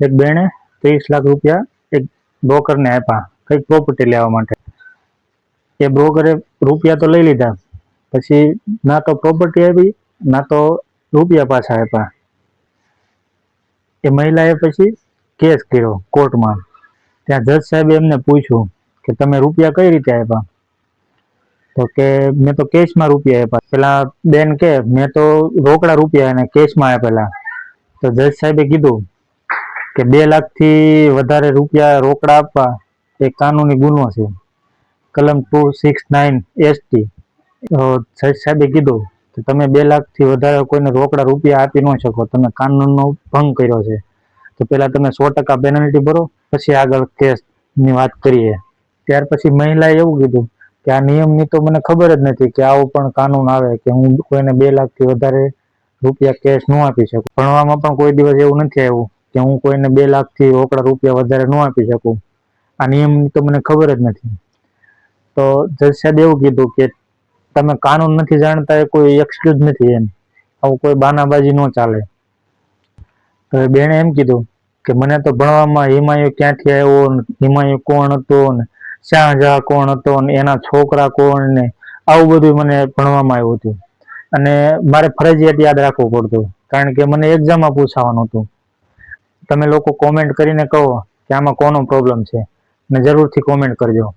એક બેને 30 લાખ રૂપિયા એક બ્રોકરને આપ્યા કઈક પ્રોપર્ટી લેવા માટે. એ બ્રોકરે રૂપિયા તો લઈ લીધા, પછી ના તો પ્રોપર્ટી આપી ના તો રૂપિયા પાછા આપ્યા. એ મહિલાએ પછી કેસ કર્યો કોર્ટમાં. ત્યાં જજ સાહેબે એમને પૂછ્યું કે તમે રૂપિયા કઈ રીતે આપ્યા? તો કે મેં તો કેશમાં રૂપિયા આપ્યા. પેલા બેન કે મેં તો રોકડા રૂપિયા અને કેશમાં આપેલા. તો જજ સાહેબે કીધું કે 2 લાખથી વધારે રૂપિયા રોકડા આપવા એ કાનૂની ગુનો છે, કલમ 269 ST. જજ સાહેબે કીધું કે તમે 2 લાખથી વધારે કોઈને રોકડા રૂપિયા આપી ન શકો, તમે કાનૂનનો ભંગ કર્યો છે. તો પેલા તમે 100% પેનલ્ટી ભરો, પછી આગળ કેસની વાત કરીએ. ત્યાર પછી મહિલાએ એવું કીધું કે આ નિયમની તો મને ખબર જ નથી કે આવું પણ કાનૂન આવે કે હું કોઈને 2 લાખથી વધારે રૂપિયા કેશ ન આપી શકું. ભણવામાં પણ કોઈ દિવસ એવું નથી આવ્યું કે હું કોઈને 2 લાખથી રોકડા રૂપિયા વધારે ન આપી શકું. આ નિયમની તો મને ખબર જ નથી. તો જજ સાહેબે એવું કીધું કે તમે કાનૂન નથી જાણતા એ કોઈ એક્સક્યુઝ નથી એમ, આવું કોઈ બાનાબાજી ન ચાલે. તો બેને એમ કીધું કે મને તો ભણવામાં હિમાયુ ક્યાંથી આવ્યો ને હિમાયુ કોણ હતો ને શાહજહાં કોણ હતો ને એના છોકરા કોણ ને આવું બધું મને ભણવામાં આવ્યું હતું, અને મારે ફરજિયાત યાદ રાખવું પડતું કારણ કે મને એક્ઝામમાં પૂછાવાનું હતું. તમે લોકો કોમેન્ટ કરીને કહો કે આમાં કોનો પ્રોબ્લેમ છે, ને જરૂરથી કોમેન્ટ કરજો.